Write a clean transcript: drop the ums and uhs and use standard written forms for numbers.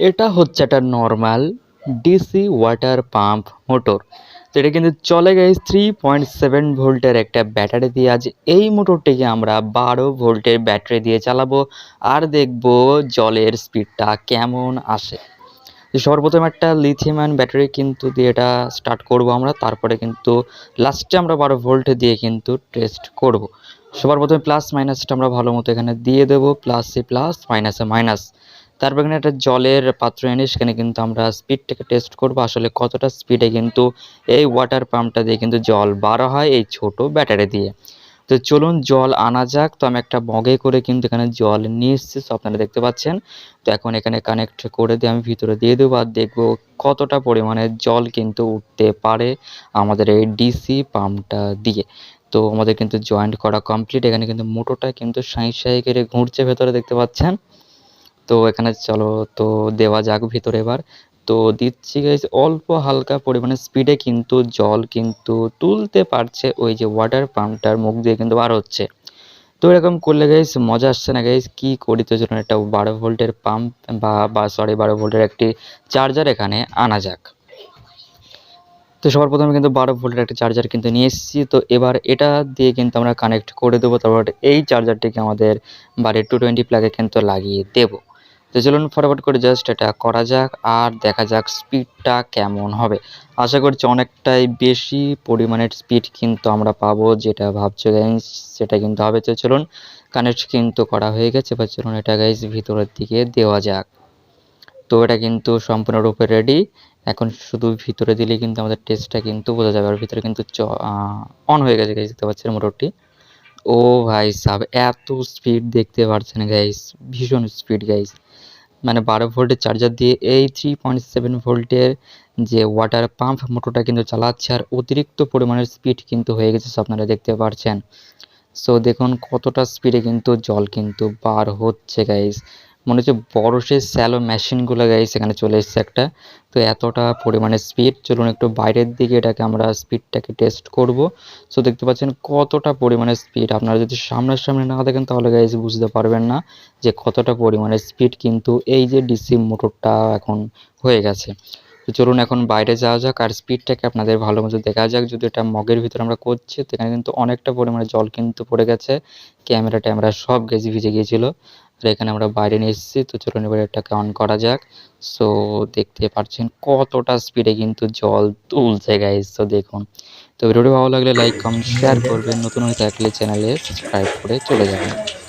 এটা হচ্ছে একটা normal DC water pump motor. তো এটা কিন্তু চলে গাইস 3.7 ভোল্টের একটা ব্যাটারি দিয়ে। আজ এই মোটরটিকে আমরা 12 ভোল্টের ব্যাটারি দিয়ে চালাবো আর দেখবো জলের স্পিডটা কেমন আসে। তো সর্বপ্রথম একটা লিথিয়াম আয়ন ব্যাটারি কিন্তু দিয়ে এটা স্টার্ট করব আমরা, তারপরে কিন্তু লাস্টে আমরা 12 ভোল্ট দিয়ে কিন্তু টেস্ট করব। সবার প্রথমে প্লাস মাইনাসটা আমরা ভালো মতো এখানে দিয়ে দেবো, প্লাসে প্লাস মাইনাসে মাইনাস। তারপর এখানে একটা জলের পাত্র এনে সেখানে কিন্তু আমরা স্পিডটাকে টেস্ট করব, আসলে কতটা স্পিডে কিন্তু এই ওয়াটার পাম্পটা দিয়ে কিন্তু জল বার হয় এই ছোট ব্যাটারি দিয়ে। তো চলুন জল আনা যাক। তো আমি একটা মগে করে কিন্তু এখানে জল নিয়ে এসেছি, আপনারা দেখতে পাচ্ছেন। তো এখন এখানে কানেক্ট করে দিয়ে আমি ভিতরে দিয়ে দেবো আর দেখবো কতটা পরিমাণে জল কিন্তু উঠতে পারে আমাদের এই ডিসি পাম্পটা দিয়ে। তো আমাদের কিন্তু জয়েন্ট করা কমপ্লিট। এখানে কিন্তু মোটরটা কিন্তু সাঁই সাঁই করে ঘুরছে ভেতরে, দেখতে পাচ্ছেন। তো এখানে চলো তো দেওয়া যাক ভিতরে এবার। তো দিচ্ছি গাইস, অল্প হালকা পরিমাণে স্পিডে কিন্তু জল কিন্তু তুলতে পারছে ওই যে ওয়াটার পাম্পটার মুখ দিয়ে কিন্তু বার হচ্ছে। তো এরকম করলে গাইস মজা আসছে না গাইস, কি করি? তো চলুন একটা 12 ভোল্টের পাম্প বা সরি 12 ভোল্টের একটি চার্জার এখানে আনা যাক। তো সবার প্রথমে কিন্তু 12 ভোল্টের একটা চার্জার কিন্তু নিয়ে এসেছি। তো এবার এটা দিয়ে কিন্তু আমরা কানেক্ট করে দেবো, তারপর এই চার্জারটিকে আমাদের বাড়ির 220 প্লাগে কিন্তু লাগিয়ে দেবো। তো চলুন ফটাফট করে জাস্ট এটা করা যাক আর দেখা যাক স্পিডটা কেমন হবে। আশা করছি অনেকটাই বেশি পরিমাণের স্পিড কিন্তু আমরা পাবো, যেটা ভাবছো গাইস সেটা কিন্তু হবে। তো চলুন কানেক্ট কিন্তু করা হয়ে গেছে, এবার চলুন এটা গাইস ভিতরের দিকে দেওয়া যাক। তো এটা কিন্তু সম্পূর্ণরূপে রেডি। এখন শুধু ভিতরে দিলেই কিন্তু আমাদের টেস্টটা কিন্তু বোঝা যাবে। আর ভিতরে কিন্তু অন হয়ে গেছে গাইস, দেখতে পাচ্ছেন মোটরটি। ও ভাই সাব, এত স্পিড দেখতে পাচ্ছেন গাইস, ভীষণ স্পিড গাইস। মানে 12 ভোল্টের চার্জার দিয়ে এই 3.7 ভোল্টের যে ওয়াটার পাম্প মোটরটা কিন্তু চালাচ্ছে আর অতিরিক্ত পরিমাণের স্পিড কিন্তু হয়ে গেছে, আপনারা দেখতে পাচ্ছেন। সো দেখুন কতটা স্পিডে কিন্তু জল কিন্তু বার হচ্ছে গাইস। মনে হচ্ছে বড় সে স্যালো মেশিনগুলো গাইস এখানে চলে এসছে একটা। তো এতটা পরিমাণে স্পিড। চলুন একটু বাইরের দিকে এটাকে আমরা স্পিডটাকে টেস্ট করব। সো দেখতে পাচ্ছেন কতটা পরিমাণে স্পিড। আপনারা যদি সামনাসামনি না দেখেন তাহলে গাইস বুঝতে পারবেন না যে কতটা পরিমাণে স্পিড কিন্তু এই যে ডিসি মোটরটা এখন হয়ে গেছে। তো চলুন এখন বাইরে যাওয়া যাক আর স্পিডটাকে আপনাদের ভালো মতো দেখা যাক। যদি এটা মগের ভিতরে আমরা করছি, তো এখানে কিন্তু অনেকটা পরিমাণে জল কিন্তু পড়ে গেছে, ক্যামেরা ট্যামেরা সব ভিজে গিয়েছিল। আর এখানে আমরা বাইরে নিয়ে এসেছি। তো চলুন এবার এটাকে অন করা যাক। সো দেখতে পাচ্ছেন কতটা স্পিডে কিন্তু জল তুলছে গাইস। তো দেখুন। তো ভিডিওটি ভালো লাগলে লাইক কমেন্ট শেয়ার করবেন, নতুন হয়ে থাকলে চ্যানেলে সাবস্ক্রাইব করে চলে যাবেন।